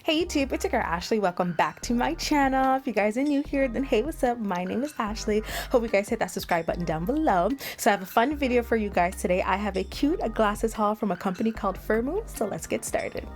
Hey YouTube, it's your girl Ashley. Welcome back to my channel. If you guys are new here, then hey, what's up? My name is Ashley. Hope you guys hit that subscribe button down below. So I have a fun video for you guys today. I have a cute glasses haul from a company called Firmoo. So let's get started.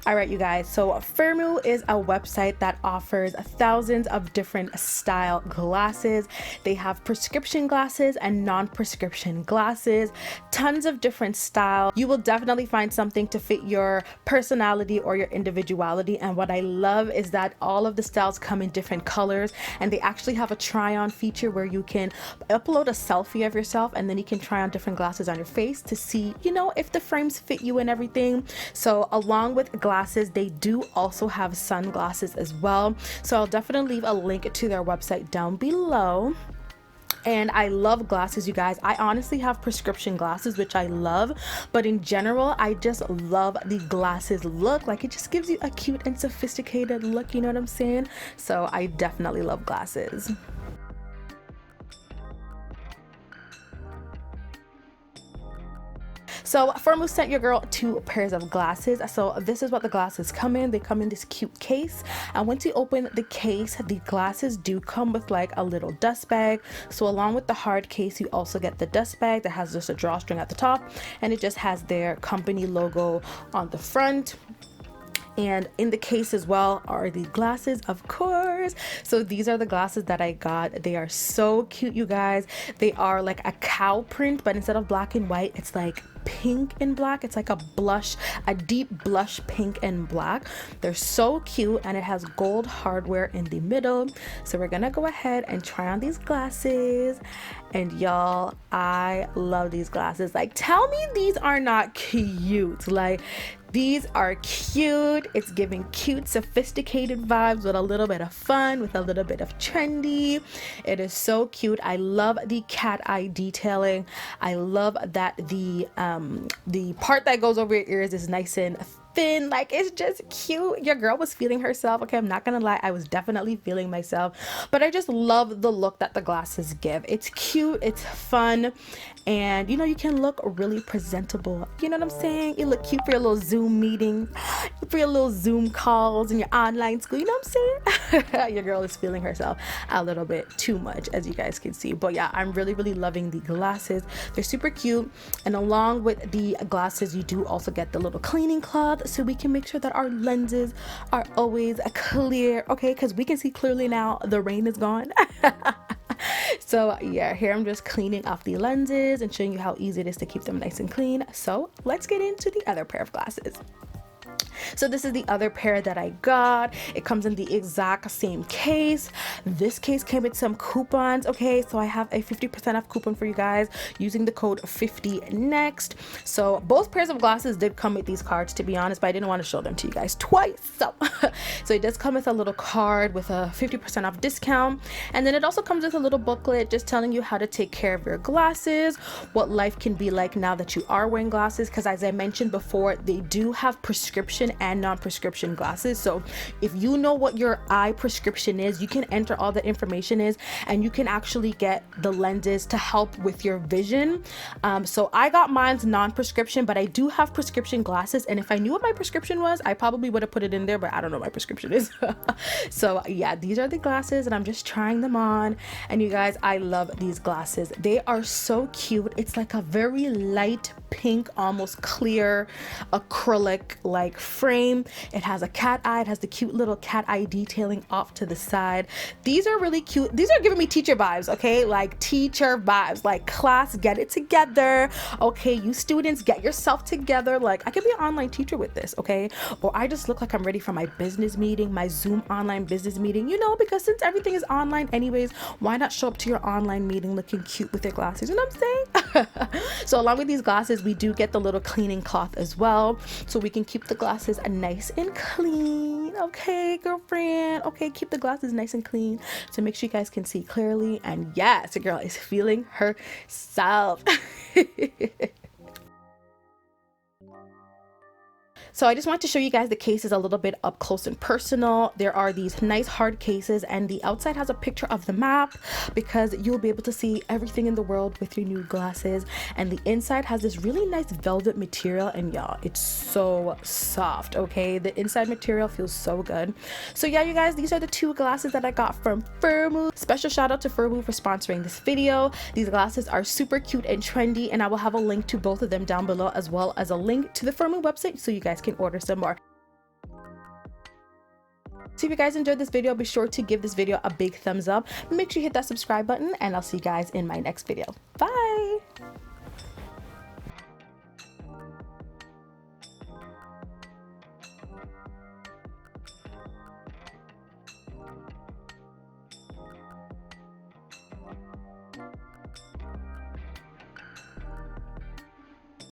All right, you guys, so Firmoo is a website that offers thousands of different style glasses. They have prescription glasses and non-prescription glasses, tons of different styles. You will definitely find something to fit your personality or your individuality. And what I love is that all of the styles come in different colors, and they actually have a try-on feature where you can upload a selfie of yourself and then you can try on different glasses on your face to see, you know, if the frames fit you and everything. So along with glasses, they do also have sunglasses as well. So I'll definitely leave a link to their website down below. And I love glasses, you guys. I honestly have prescription glasses, which I love, but in general, I just love the glasses look. Like, it just gives you a cute and sophisticated look, you know what I'm saying? So I definitely love glasses. So Firmoo sent your girl 2 pairs of glasses. So this is what the glasses come in. They come in this cute case, and once you open the case, the glasses do come with like a little dust bag. So along with the hard case, you also get the dust bag that has just a drawstring at the top, and it just has their company logo on the front. And in the case as well are the glasses, of course. So these are the glasses that I got. They are so cute, you guys. They are like a cow print, but instead of black and white, it's like pink and black. It's like a blush, a deep blush pink and black. They're so cute, and it has gold hardware in the middle. So we're gonna go ahead and try on these glasses. And y'all, I love these glasses. Like, tell me these are not cute. Like, these are cute. It's giving cute, sophisticated vibes with a little bit of fun, with a little bit of trendy. It is so cute. I love the cat eye detailing. I love that the part that goes over your ears is nice and thin. Like, it's just cute. Your girl was feeling herself. Okay, I'm not gonna lie, I was definitely feeling myself, but I just love the look that the glasses give. It's cute, it's fun, and you know, you can look really presentable. You know what I'm saying? You look cute for your little Zoom meetings, for your little Zoom calls and your online school. You know what I'm saying? Your girl is feeling herself a little bit too much, as you guys can see. But yeah, I'm really loving the glasses. They're super cute, and along with the glasses, you do also get the little cleaning cloth, so we can make sure that our lenses are always clear, okay? Because we can see clearly now. The rain is gone. So yeah, here I'm just cleaning off the lenses and showing you how easy it is to keep them nice and clean. So let's get into the other pair of glasses. So this is the other pair that I got. It comes in the exact same case. This case came with some coupons, okay? So I have a 50% off coupon for you guys using the code 50NEXT. So both pairs of glasses did come with these cards, to be honest, but I didn't want to show them to you guys twice. So it does come with a little card with a 50% off discount. And then it also comes with a little booklet just telling you how to take care of your glasses, what life can be like now that you are wearing glasses. Because as I mentioned before, they do have prescription and non-prescription glasses. So if you know what your eye prescription is, you can enter all the information is, and you can actually get the lenses to help with your vision. So I got mine's non-prescription, but I do have prescription glasses, and if I knew what my prescription was, I probably would have put it in there, but I don't know what my prescription is. So yeah, these are the glasses, and I'm just trying them on. And you guys, I love these glasses. They are so cute. It's like a very light pink, almost clear acrylic like frame. It has a cat eye. It has the cute little cat eye detailing off to the side. These are really cute. These are giving me teacher vibes, okay? Like teacher vibes, like class, get it together. Okay, you students, get yourself together. Like, I could be an online teacher with this, okay? Or I just look like I'm ready for my business meeting, my Zoom online business meeting, you know, because since everything is online anyways, why not show up to your online meeting looking cute with your glasses? You know what I'm saying? So along with these glasses, we do get the little cleaning cloth as well, so we can keep the glasses nice and clean. Okay, girlfriend. Okay, keep the glasses nice and clean to make sure you guys can see clearly. And yes, the girl is feeling herself. So I just want to show you guys the cases a little bit up close and personal. There are these nice hard cases, and the outside has a picture of the map because you'll be able to see everything in the world with your new glasses. And the inside has this really nice velvet material, and y'all, it's so soft. Okay, the inside material feels so good. So yeah, you guys, these are the two glasses that I got from Firmoo. Special shout out to Firmoo for sponsoring this video. These glasses are super cute and trendy, and I will have a link to both of them down below, as well as a link to the Firmoo website so you guys can order some more. So if you guys enjoyed this video, be sure to give this video a big thumbs up. Make sure you hit that subscribe button, and I'll see you guys in my next video. Bye.